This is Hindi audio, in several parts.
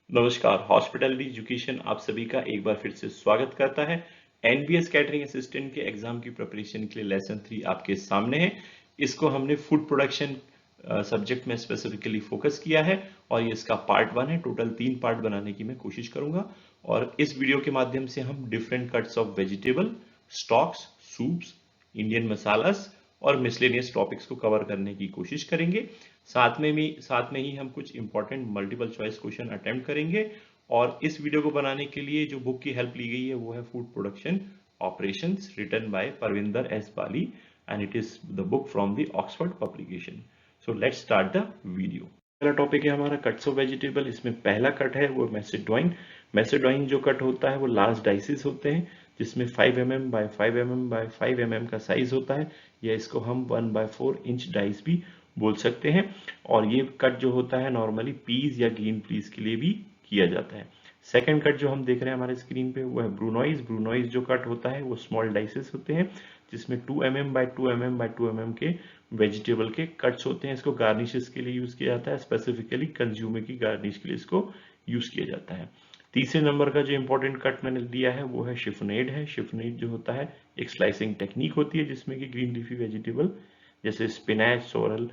नमस्कार, हॉस्पिटैलिटी एजुकेशन आप सभी का एक बार फिर से स्वागत करता है। एनबीएस कैटरिंग असिस्टेंट के एग्जाम की प्रिपरेशन के लिए लेसन 3 आपके सामने है। इसको हमने फूड प्रोडक्शन सब्जेक्ट में स्पेसिफिकली फोकस किया है और ये इसका पार्ट 1 है। टोटल 3 पार्ट बनाने की मैं कोशिश करूंगा और इस वीडियो के माध्यम से हम different cuts of vegetable, stocks, soups, Indian masalas और मिसलेनियस टॉपिक्स को कवर करने की कोशिश करेंगे। साथ में ही हम कुछ important multiple choice question attempt करेंगे और इस वीडियो को बनाने के लिए जो बुक की हेल्प ली गई है वो है food production operations written by Parvinder S Bali and it is the book from the Oxford publication. So let's start the video. पहला टॉपिक है हमारा कट्स ऑफ वेजिटेबल। इसमें पहला कट है वो मैसेडोइन। मैसेडोइन जो कट होता है वो लार्ज डाइसेस होते हैं जिसमें 5 mm by 5 mm by 5 mm का साइज होता है या इसको हम 1/4 इंच डाइस भी बोल सकते हैं। और ये कट जो होता है नॉर्मली पीज या ग्रीन पीस के लिए भी किया जाता है। सेकंड कट जो हम देख रहे हैं हमारे स्क्रीन पे वो है ब्रूनॉइज। ब्रूनॉइज जो कट होता है वो स्मॉल डाइसेस होते हैं जिसमें 2 mm by 2 mm by 2 mm के वेजिटेबल के कट्स होते हैं। इसको गार्निशेस के लिए यूज किया जाता है, स्पेसिफिकली कंज्यूमर की गार्निश के लिए इसको यूज किया जाता है। तीसरे नंबर का जो इंपॉर्टेंट कट मैंने दिया है वो है शिफनेड है। शिफनेड जो होता है एक स्लाइसिंग टेक्निक होती है जिसमें कि ग्रीन लीफी वेजिटेबल जैसे स्पिनैच, सोरल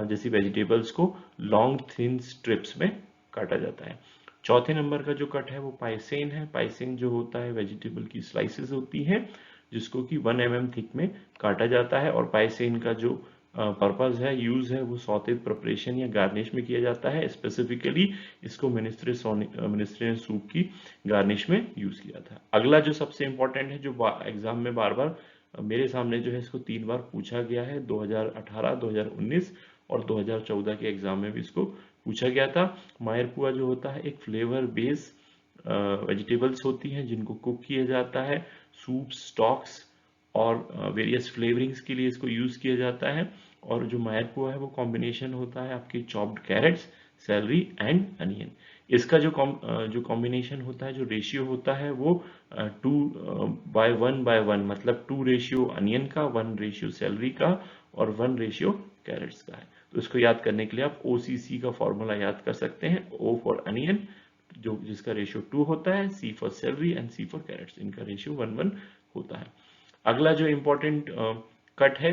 जैसी वेजिटेबल्स को लॉन्ग थिन स्ट्रिप्स में काटा जाता है। चौथे नंबर का जो कट है वो पाइसेन है। पाइसेन जो होता है वेजिटेबल की स्लाइसेस होती हैं जिसको कि 1 mm थिक में काटा जाता है और पाइसेन का जो पर्पज है, यूज है, वो सॉटेड प्रिपरेशन या गार्निश में किया जाता है। स्पेसिफिकली इसको मिनिस्ट्रियन सूप की गार्निश में यूज किया था। अगला जो सबसे इंपॉर्टेंट है जो एग्जाम में बार बार मेरे सामने जो है इसको 3 बार पूछा गया है, 2018, 2019 और 2014 के एग्जाम में भी इसको पूछा गया था। मायरपुआ जो होता है एक फ्लेवर बेस वेजिटेबल्स होती हैं जिनको कुक किया जाता है सूप, स्टॉक्स और वेरियस फ्लेवरिंग्स के लिए इसको यूज किया जाता है। और जो मायरपुआ है वो कॉम्बिनेशन होता है आपके chopped carrots, celery and onion. इसका जो कॉम्बिनेशन होता है, जो रेशियो होता है वो 2/1/1 मतलब 2 रेशियो अनियन का, 1 रेशियो सैलरी का और 1 रेशियो कैरेट्स का है। तो इसको याद करने के लिए आप OCC का फॉर्मूला याद कर सकते हैं। O फॉर अनियन जो जिसका रेशियो 2 होता है, C for celery and C for carrots, इनका रेशियो 1/1 होता है। अगला जो इम्पोर्टेंट कट है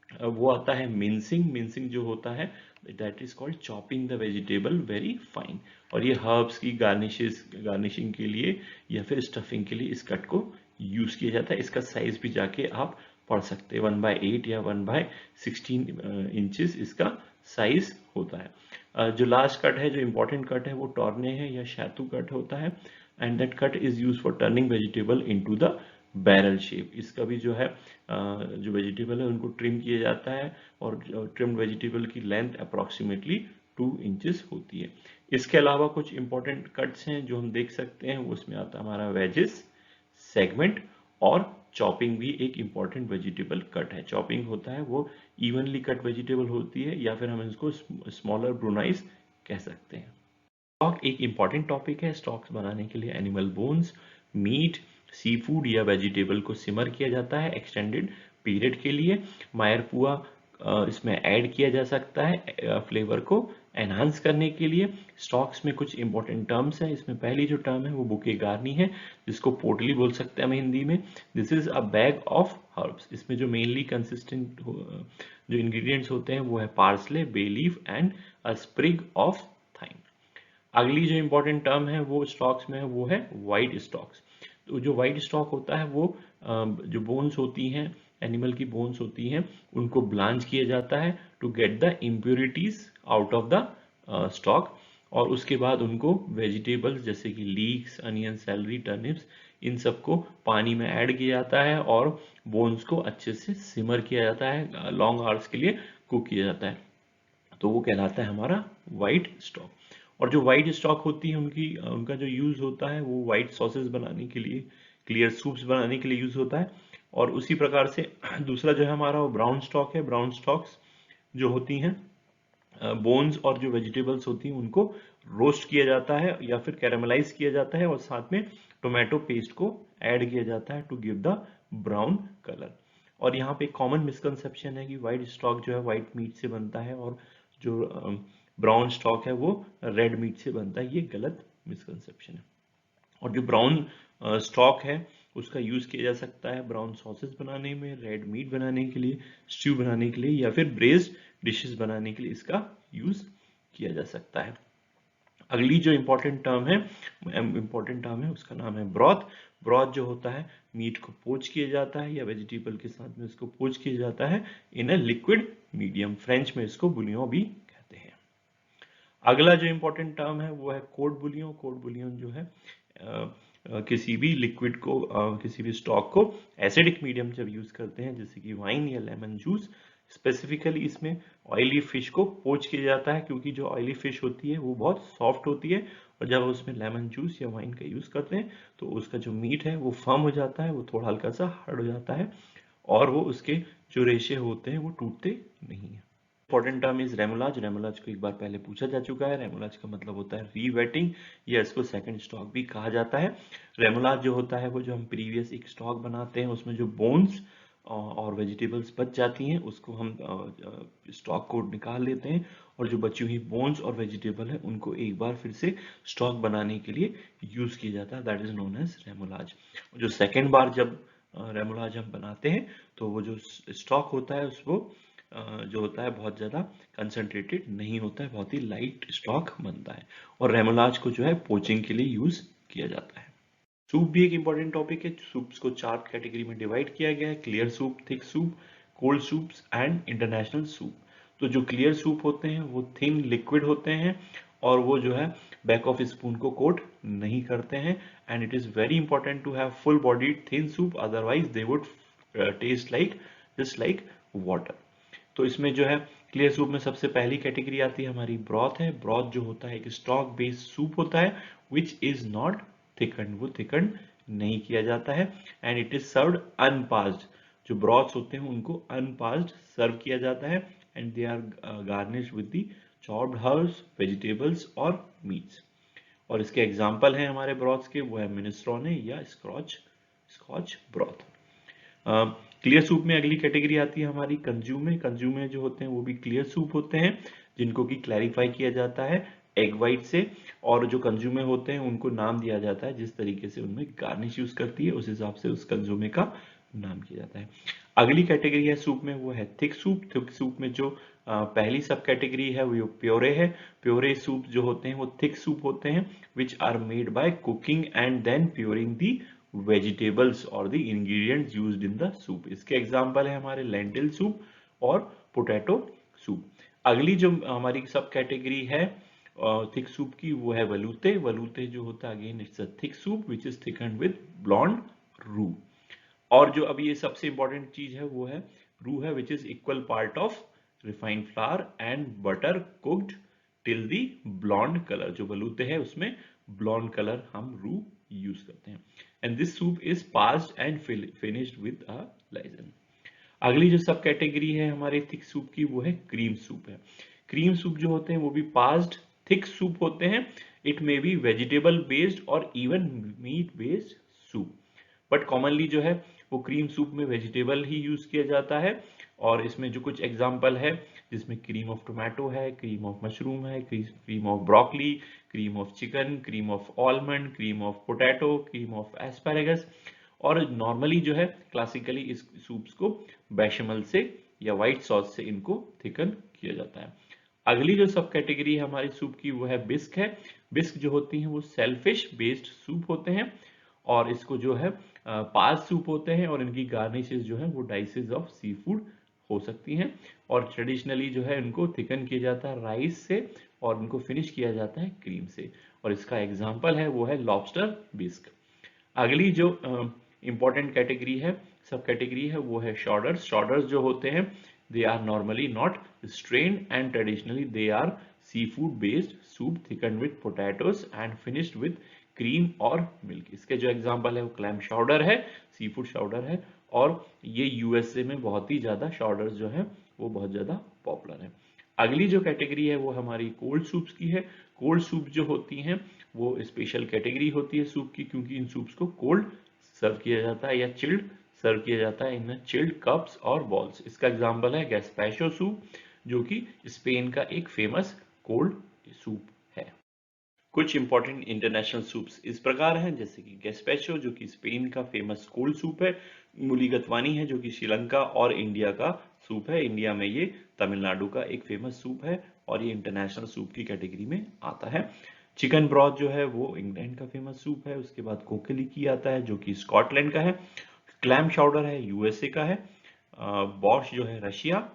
वो आता है मिंसिंग। मिंसिंग जो होता है that is called chopping the vegetable very fine. और ये हर्ब्स की गार्निशिंग के लिए या फिर स्टफिंग के लिए इस कट को यूज किया जाता है। इसका साइज भी जाके आप पढ़ सकते हैं, 1/8 या 1/16 इंचेस इसका साइज होता है। जो लास्ट कट है, जो इम्पोर्टेंट कट है वो टॉर्ने है या शैतू कट होता है and that cut is use for turning vegetable into the barrel shape. इसका भी जो है जो वेजिटेबल है उनको ट्रिम किया जाता है और ट्रिम्ड वेजिटेबल की लेंथ अप्रॉक्सीमेटली 2 इंचेस होती है। इसके अलावा कुछ इंपॉर्टेंट कट्स हैं जो हम देख सकते हैं, वो उसमें आता है हमारा वेजेस, सेगमेंट और चॉपिंग भी एक इंपॉर्टेंट वेजिटेबल कट है। चॉपिंग होता है वो इवनली कट वेजिटेबल होती है या फिर हम इसको स्मॉलर ब्रूनाइज कह सकते हैं। स्टॉक एक इंपॉर्टेंट टॉपिक है। स्टॉक्स बनाने के लिए animal bones, meet, sea food या वेजिटेबल को सिमर किया जाता है एक्सटेंडेड पीरियड के लिए। मायरपुआ इसमें ऐड किया जा सकता है फ्लेवर को एनहांस करने के लिए। स्टॉक्स में कुछ इंपॉर्टेंट टर्म्स हैं। इसमें पहली जो टर्म है वो बुके गार्नी है जिसको पोटली बोल सकते हैं हम हिंदी में। This is a bag of herbs. इसमें जो मेनली कंसिस्टेंट जो इंग्रेडिएंट्स होते हैं वो है parsley, bay leaf and a sprig of thyme. अगली जो इंपॉर्टेंट टर्म है वो स्टॉक्स में है वो है वाइट स्टॉक्स। तो जो वाइट स्टॉक होता है वो जो बोन्स होती हैं, एनिमल की बोन्स होती हैं, उनको ब्लांच किया जाता है to get the impurities out of the stock और उसके बाद उनको वेजिटेबल्स जैसे कि लीक्स, अनियन, सैलरी, टर्निप्स, इन सबको पानी में ऐड किया जाता है और बोन्स को अच्छे से सिमर किया जाता है, लॉन्ग आवर्स के लिए कुक किया जाता है। तो वो कहलाता है हमारा वाइट स्टॉक। और जो वाइट स्टॉक होती है उनका जो यूज होता है वो वाइट सॉसेस बनाने के लिए, क्लियर सूप्स बनाने के लिए यूज होता है। और उसी प्रकार से दूसरा जो है हमारा वो ब्राउन स्टॉक है। ब्राउन स्टॉक्स जो होती हैं बोन्स और जो वेजिटेबल्स होती हैं उनको रोस्ट किया जाता है या फिर कैरामलाइज किया जाता है और साथ में टोमेटो पेस्ट को ऐड किया जाता है to give the brown colour. और यहाँ पे कॉमन मिसकंसेप्शन है कि व्हाइट स्टॉक जो है व्हाइट मीट से बनता है और जो ब्राउन स्टॉक है वो रेड मीट से बनता है, ये गलत मिसकंसेप्शन है। और जो ब्राउन स्टॉक है उसका यूज किया जा सकता है ब्राउन सॉसेस बनाने में, रेड मीट बनाने के लिए, स्ट्यू बनाने के लिए, या फिर ब्रेस्ड डिशेस बनाने के लिए इसका यूज किया जा सकता है। अगली जो इम्पोर्टेंट टर्म है उसका नाम है ब्रॉथ। ब्रॉथ जो होता है मीट को पोच किया जाता है या वेजिटेबल के साथ में इसको पोच किया जाता है इन अ लिक्विड मीडियम, फ्रेंच में इसको बुलियों भी कहते हैं। अगला जो इम्पोर्टेंट टर्म है वो है कोड बुलियों। कोड बुलियों जो है किसी भी लिक्विड को किसी भी स्टॉक को एसिडिक मीडियम जब यूज करते हैं जैसे कि वाइन या लेमन जूस, स्पेसिफिकली इसमें ऑयली फिश को पोच किया जाता है क्योंकि जो ऑयली फिश होती है वो बहुत सॉफ्ट होती है, और जब उसमें लेमन जूस या वाइन का यूज करते हैं तो उसका जो मीट है वो फर्म हो जाता है, वो थोड़ा हल्का सा हार्ड हो जाता है और वो उसके जो रेशे होते हैं वो टूटते नहीं है। Important term is remoulade. Remoulade को एक बार पहले पूछा जा चुका है। रेमोलाज का मतलब होता है रीवेटिंग या इसको सेकंड स्टॉक भी कहा जाता है। रेमोलाज जो होता है वो जो हम प्रीवियस एक स्टॉक बनाते हैं उसमें जो बोन्स और वेजिटेबल्स बच जाती हैं उसको हम स्टॉक को निकाल लेते हैं, और जो बची हुई बोन्स और वेजिटेबल है उनको एक बार फिर से स्टॉक बनाने के लिए यूज किया जाता है, दैट इज नोन एज रेमोलाज। जो सेकेंड बार जब रेमोलाज हम बनाते हैं तो वो जो स्टॉक होता है उसको जो होता है बहुत ज़्यादा कंसंट्रेटेड नहीं होता है, बहुत ही लाइट स्टॉक बनता है, और रेमोलाज को जो है पोचिंग के लिए यूज किया जाता है। सूप भी एक इंपॉर्टेंट टॉपिक है। सूप्स को 4 कैटेगरी में डिवाइड किया गया है: clear soup, thick soup, cold soups and international soup. तो जो क्लियर सूप होते हैं वो थिन लिक्विड होते हैं और वो जो है बैक ऑफ स्पून को कोट नहीं करते हैं, and it is very important to have full bodied thin soup, otherwise they would taste like just like water. तो इसमें जो है क्लियर सूप में सबसे पहली कैटेगरी आती है हमारी ब्रॉथ है। ब्रॉथ जो होता है एक स्टॉक बेस्ड सूप होता है विच इज नॉट थिकंड, वो थिकंड नहीं किया जाता है, एंड इट इज सर्व्ड अनपास्ड। जो ब्रॉथ्स होते हैं उनको अनपास्ड सर्व किया जाता है, and they are garnished with the chopped herbs, vegetables और मीट्स। और इसके एग्जाम्पल हैं हमारे ब्रॉथ्स के, वो है मिनेस्ट्रोने या स्कॉच ब्रॉथ। क्लियर सूप में अगली कैटेगरी आती है हमारी कंज्यूमे। कंज्यूमे जो होते हैं वो भी क्लियर सूप होते हैं जिनको कि क्लैरिफाई किया जाता है एग वाइट से, और जो कंज्यूमे होते हैं उनको नाम दिया जाता है जिस तरीके से उनमें गार्निश यूज करती है उस हिसाब से उस कंज्यूमे का नाम किया जाता है। अगली कैटेगरी है सूप में वो है थिक सूप। थिक सूप में जो पहली सब कैटेगरी है वो प्योरे है। प्योरे सूप जो होते हैं वो थिक सूप होते हैं which are made by cooking and then pureeing the vegetables और the ingredients used in the soup. इसके एग्जांपल है हमारे लेंटिल सूप और पोटैटो सूप। अगली जो हमारी सब कैटेगरी है थिक सूप की वो है वलूते। वलूते जो होता है again it's a thick soup which is thickened with blond रू। और जो अभी ये सबसे इंपॉर्टेंट चीज है वो है रू है which is equal part of refined flour and butter cooked till the blonde colour. जो बलूते हैं उसमें ब्लॉन्ड कलर हम रू यूज करते हैं, and this soup is passed and finished with a liaison. अगली जो सब कैटेगरी है हमारे थिक सूप की वो है क्रीम सूप है। क्रीम सूप जो होते हैं वो भी पास्ड थिक सूप होते हैं। It may be vegetable based और even meat based soup, but commonly जो है वो क्रीम सूप में वेजिटेबल ही यूज किया जाता है। और इसमें जो कुछ एग्जांपल है जिसमें क्रीम ऑफ टोमेटो है, क्रीम ऑफ मशरूम है, cream of broccoli, cream of chicken, cream of almond, cream of potato, cream of asparagus. और नॉर्मली जो है क्लासिकली इस सूप्स को बेशमल से या व्हाइट सॉस से इनको थिकन किया जाता है। अगली जो सब कैटेगरी है हमारी सूप की वो है बिस्क है। बिस्क जो होती हैं वो सेलफिश बेस्ड सूप होते हैं, और इसको जो है पास सूप होते हैं, और इनकी गार्निशेस जो है वो डाइसेस ऑफ सी फूड हो सकती हैं, और ट्रेडिशनली जो है इनको थिकन किया जाता है राइस से और इनको फिनिश किया जाता है क्रीम से, और इसका एग्जाम्पल है वो है लॉबस्टर बिस्क। अगली जो इंपॉर्टेंट कैटेगरी है सब कैटेगरी है वो है शॉर्डर्स। शॉर्डर्स जो होते हैं they are normally not strained and traditionally they are seafood based soup thicken with potatoes and finished with cream और मिल्क। इसके जो एग्जांपल है वो क्लैम शॉर्डर है, सी फूड शॉर्डर है, और ये यूएसए में बहुत ही ज्यादा शॉर्डर्स जो है वो बहुत ज्यादा पॉपुलर है। अगली जो कैटेगरी है वो हमारी कोल्ड सूप्स की है। कोल्ड सूप जो होती हैं वो स्पेशल कैटेगरी होती है सूप की, क्योंकि इन सूप्स को कोल्ड सर्व किया जाता है या चिल्ड सर्व किया जाता है इन चिल्ड कप्स और बॉल्स। इसका एग्जांपल है गैस्पैचो सूप जो कि स्पेन का एक फेमस कोल्ड सूप है। कुछ इंपॉर्टेंट इंटरनेशनल सूप्स इस प्रकार हैं, जैसे कि गैस्पेचो जो कि स्पेन का फेमस कोल्ड सूप है, मूलीगतवानी है जो कि श्रीलंका और इंडिया का सूप है, इंडिया में ये तमिलनाडु का एक फेमस सूप है और ये इंटरनेशनल सूप की कैटेगरी में आता है। चिकन ब्रॉथ जो है वो इंग्लैंड का फेमस सूप है। उसके बाद कोकेलिकी आता है जो कि स्कॉटलैंड का है। क्लैम चाउडर है यूएसए का है। बॉश जो है रशिया।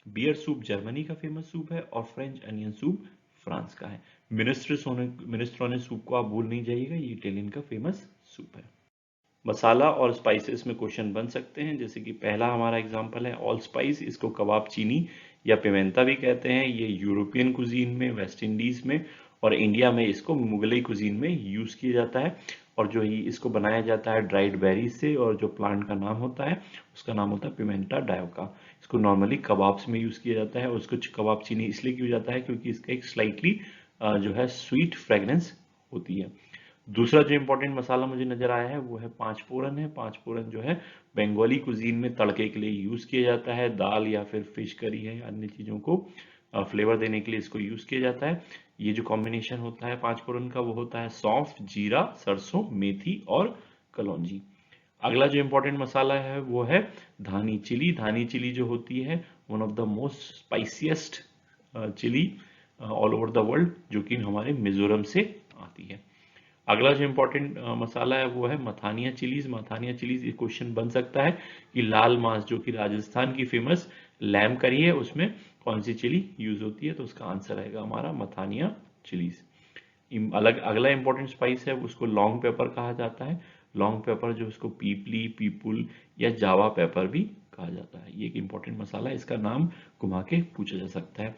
बियर सूप जर्मनी का फेमस सूप है और फ्रेंच अनियन सूप फ्रांस का है। मिनेस्ट्रोने सूप को आप भूल नहीं जाइएगा, ये इटालियन का फेमस सूप है। मसाला और स्पाइसेस में क्वेश्चन बन सकते हैं, जैसे कि पहला हमारा एग्जांपल है ऑल स्पाइस, इसको कबाब चीनी या पिमेंता भी कहते हैं। ये यूरोपियन कुजीन में, वेस्ट इंडीज में और इंडिया में इसको मुगलई कुजीन में यूज किया जाता है। और जो ही इसको बनाया जाता है ड्राइड बेरीज से, और जो प्लांट का नाम होता है उसका नाम होता है पिमेंटा डायोका। इसको नॉर्मली कबाब्स में यूज किया जाता है और उसको कबाब चीनी इसलिए किया जाता है क्योंकि इसका एक स्लाइटली जो है स्वीट फ्रेग्रेंस होती है। दूसरा जो इंपॉर्टेंट मसाला मुझे नजर आया है वो है पांच फोरन है। पांच फोरन जो है बंगाली कुजीन में तड़के के लिए यूज किया जाता है। दाल या फिर फिश करी है, अन्य चीजों को फ्लेवर देने के लिए इसको यूज किया जाता है। ये जो कॉम्बिनेशन होता है पांच फोरन का वो होता है सौंफ, जीरा, सरसों, मेथी और कलौंजी। अगला जो इंपॉर्टेंट मसाला है वो है धानी चिली। धानी चिली जो होती है one of the most spiciest chilli all over the world, जो कि हमारे मिजोरम से आती है। अगला जो इंपॉर्टेंट मसाला है वो है मथानिया चिलीज। मथानिया चिलीज ये क्वेश्चन बन सकता है कि लाल मांस जो कि राजस्थान की फेमस लैम करी है उसमें कौन सी चिली यूज होती है, तो उसका आंसर रहेगा हमारा मथानिया चिलीज। अगला इंपॉर्टेंट स्पाइस है उसको लॉन्ग पेपर कहा जाता है। लॉन्ग पेपर जो उसको पीपली, पीपुल या जावा पेपर भी कहा जाता है। ये एक इंपॉर्टेंट मसाला है, इसका नाम घुमा के पूछा जा सकता है।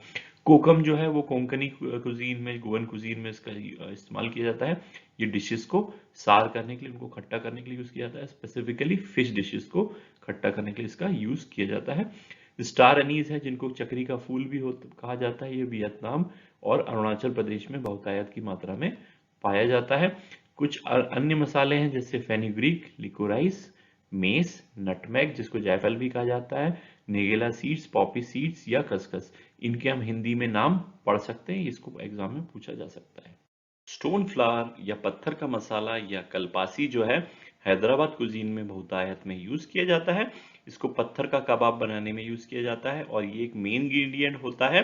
कोकम जो है वो कोंकणी कुजीन में, गोवन कुजीन में इसका इस्तेमाल किया जाता है। ये डिशेस को सार करने के लिए, उनको खट्टा करने के लिए यूज किया जाता है। स्पेसिफिकली फिश डिशेस को खट्टा करने के लिए इसका यूज किया जाता है। स्टार अनीस है जिनको चक्री का फूल भी कहा जाता है, ये वियतनाम और अरुणाचल प्रदेश में बहुतायत की मात्रा में पाया जाता है। कुछ अन्य मसाले हैं जैसे फेनुग्रीक, लिकोराइस, मेस, नटमेग जिसको जायफल भी कहा जाता है, नेगेला सीड्स, पॉपी सीड्स या खसखस। इनके हम हिंदी में नाम पढ़ सकते हैं, इसको एग्जाम में पूछा जा सकता है। स्टोन फ्लावर या पत्थर का मसाला या कलपासी जो है हैदराबाद कुजीन में बहुतायत में यूज किया जाता है। इसको पत्थर का कबाब बनाने में यूज किया जाता है और ये एक मेन इंग्रेडिएंट होता है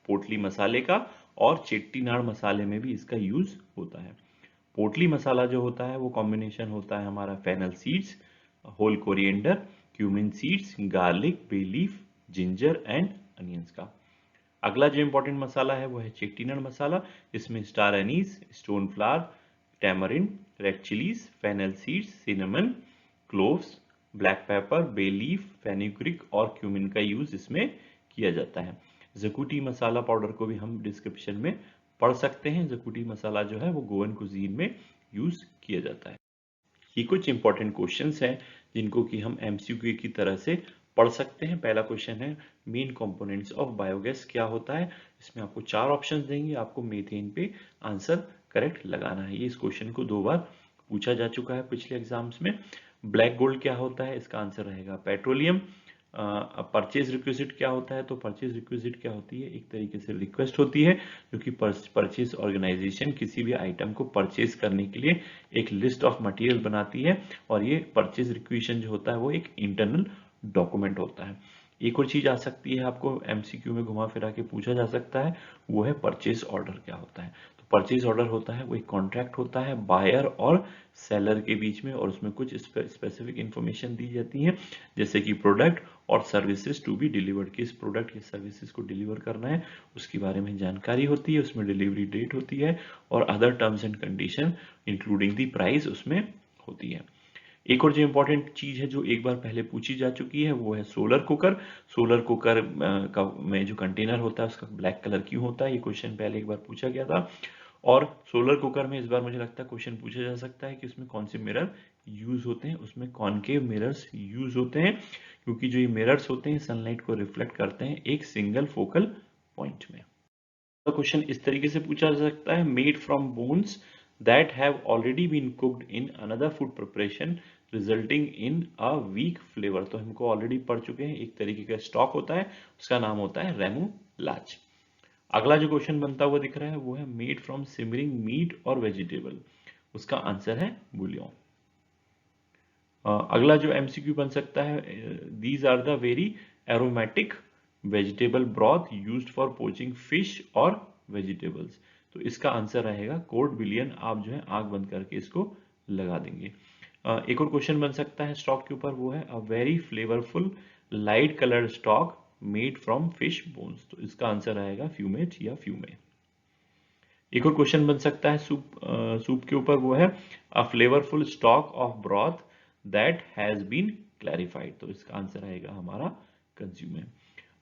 पोटली मसाले का, और चेट्टीनाड मसाले में भी इसका यूज होता है। पोटली मसाला जो होता है वो कॉम्बिनेशन होता है हमारा fennel seeds, whole coriander, cumin seeds, garlic, bay leaf, ginger and onions का। अगला जो इंपॉर्टेंट मसाला है वो है चेट्टीनड मसाला। इसमें star anise, stone flower, tamarind, red chillies, fennel seeds, cinnamon, cloves, black pepper, bay leaf, fenugreek और क्यूमिन का यूज इसमें किया जाता है। जकूटी मसाला पाउडर को भी हम डिस्क्रिप्शन में पढ़ सकते हैं। जकूटी मसाला जो है वो गोवन कुजीन में यूज किया जाता है। ये कुछ इंपॉर्टेंट क्वेश्चंस हैं जिनको कि हम एमसीक्यू की तरह से पढ़ सकते हैं। पहला क्वेश्चन है मेन कंपोनेंट्स ऑफ बायोगैस क्या होता है। इसमें आपको चार ऑप्शंस देंगे, आपको मीथेन पे आंसर करेक्ट लगाना है। ये इस क्वेश्चन को 2 बार पूछा जा चुका है पिछले एग्जाम्स में। ब्लैक गोल्ड क्या होता है, इसका आंसर रहेगा पेट्रोलियम। परचेज रिक्विजिट क्या होता है, तो परचेज रिक्विजिट क्या होती है, एक तरीके से रिक्वेस्ट होती है जो कि परचेज ऑर्गेनाइजेशन किसी भी आइटम को परचेज करने के लिए एक लिस्ट ऑफ मटेरियल बनाती है, और ये परचेज रिक्वेशन जो होता है वो एक इंटरनल डॉक्यूमेंट होता है। एक और चीज आ सकती है, आपको एमसीक्यू में घुमा फिरा के पूछा जा सकता है, वो है परचेज ऑर्डर क्या होता है। तो परचेज ऑर्डर होता है वो एक कॉन्ट्रैक्ट होता है बायर और सेलर के बीच में, और उसमें कुछ स्पेसिफिक इंफॉर्मेशन दी जाती है जैसे कि प्रोडक्ट और सर्विसेज टू बी डिलीवर्ड, किस प्रोडक्ट या सर्विसेज को डिलीवर करना है उसके बारे में जानकारी होती है, उसमें डिलीवरी डेट होती है और other terms and condition including the price उसमें होती है। एक और जो इंपॉर्टेंट चीज है जो एक बार पहले पूछी जा चुकी है वो है सोलर कुकर। सोलर कुकर का में जो कंटेनर होता है उसका ब्लैक कलर क्यों होता है, ये क्वेश्चन पहले एक बार पूछा गया था। और सोलर कुकर में इस बार मुझे लगता है क्वेश्चन पूछा जा सकता है कि उसमें कौन से मिरर यूज होते हैं। उसमें कॉनकेव मिरर्स यूज होते हैं क्योंकि जो ये मिरर्स होते हैं सनलाइट को रिफ्लेक्ट करते हैं एक सिंगल फोकल पॉइंट में। तो क्वेश्चन इस तरीके से पूछा जा सकता है, made from bones that have already been cooked in another food preparation resulting in a weak flavour. तो हमको ऑलरेडी पढ़ चुके हैं, एक तरीके का स्टॉक होता है उसका नाम होता है रेमू लाच। अगला जो क्वेश्चन बनता हुआ दिख रहा है वो है मेड फ्रॉम सिमरिंग मीट और वेजिटेबल, उसका आंसर है बुलियन। अगला जो एमसीक्यू बन सकता है, these are the very aromatic vegetable broth used for poaching fish और वेजिटेबल्स, तो इसका आंसर रहेगा कोर्ट बिलियन। आप जो है आंख बंद करके इसको लगा देंगे। एक और क्वेश्चन बन सकता है स्टॉक के ऊपर, वो है a very flavourful light coloured stock made from fish bones, तो इसका आंसर रहेगा फ्यूमेट या फ्यूमे। एक और क्वेश्चन बन सकता है सूप के ऊपर, वो है a flavourful stock of broth that has been clarified, तो इसका आंसर आएगा हमारा consomme.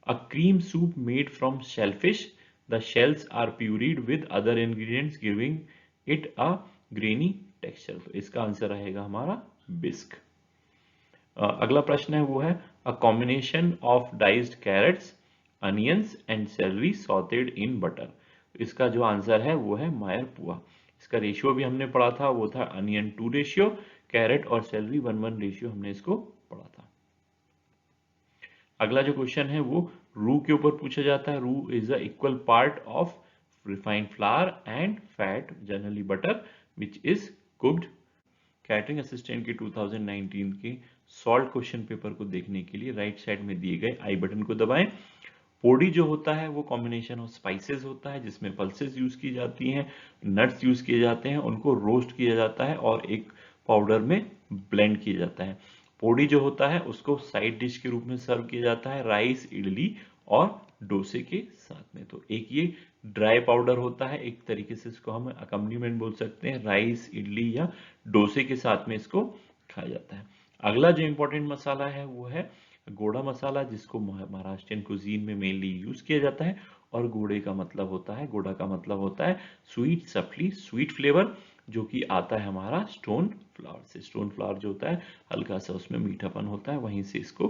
A cream soup made from shellfish, the shells are pureed with other ingredients giving it a grainy texture, तो इसका आंसर रहेगा हमारा बिस्क। अगला प्रश्न है वो है a combination of diced carrots, onions and celery sauteed in butter, इसका जो आंसर है वो है मायर पुआ। इसका रेशियो भी हमने पढ़ा था, वो था अनियन 2 रेशियो, कैरेट और सेलरी 1:1 रेशियो, हमने इसको पढ़ा था। अगला जो क्वेश्चन है वो रू के ऊपर पूछा जाता है। रू is a equal part of refined flour and fat, generally butter, which is cooked. Catering assistant के 2019 के सॉल्ट क्वेश्चन पेपर को देखने के लिए राइट साइड में दिए गए आई बटन को दबाएं। पोडी जो होता है वो कॉम्बिनेशन ऑफ स्पाइसेस होता है, जिसमें पल्सेस यूज की जाती हैं, नट्स यूज किए जाते हैं, उनको रोस्ट किया जाता है और एक पाउडर में ब्लेंड किया जाता है। पोडी जो होता है उसको साइड डिश के रूप में सर्व किया जाता है राइस, इडली और डोसे के साथ में। तो एक ये ड्राई पाउडर होता है, एक तरीके से इसको हम अकम्पनीमेंट बोल सकते हैं, राइस, इडली या डोसे के साथ में इसको खाया जाता है। अगला जो इंपॉर्टेंट मसाला है वो है गोड़ा मसाला, जिसको महाराष्ट्रियन कुजीन में मेनली यूज किया जाता है। और गोड़ा का मतलब होता है स्वीट सफली, स्वीट फ्लेवर, जो कि आता है हमारा स्टोन फ्लावर से। स्टोन फ्लावर जो होता है हल्का सा उसमें मीठापन होता है, वहीं से इसको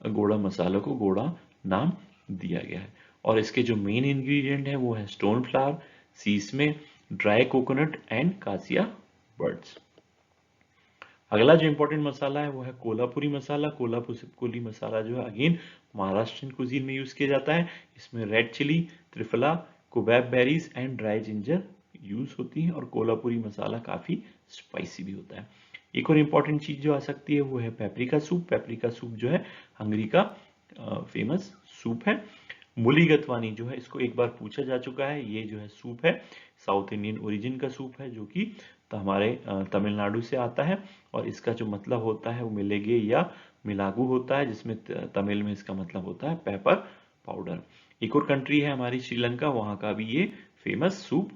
गोड़ा मसाला को गोड़ा नाम दिया गया है। और इसके जो मेन इंग्रेडिएंट है वो है स्टोन फ्लावर, सीस में ड्राई कोकोनट एंड कासिया बर्ड्स। अगला जो इंपॉर्टेंट मसाला है वो है कोल्हापुरी मसाला। कोल्हापुरी मसाला जो है अगेन महाराष्ट्रियन कुजीन में यूज किया जाता है। इसमें red chilli, triphala, cubeb berries and dry ginger use होती है और कोल्हापुरी मसाला काफी स्पाइसी भी होता है। एक और इम्पॉर्टेंट चीज जो आ सकती है वो है पेपरिका सूप। पेपरिका सूप जो है हंगरी का फेमस सूप है। मूलीगतवानी जो है इसको एक बार पूछा जा चुका है, ये जो है सूप है साउथ इंडियन ओरिजिन का सूप है, जो कि हमारे तमिलनाडु से आता है। और इसका जो मतलब होता है वो मिलेगे या मिलागू होता है, जिसमें तमिल में इसका मतलब होता है पेपर पाउडर। एक और कंट्री है हमारी श्रीलंका, वहां का भी ये फेमस सूप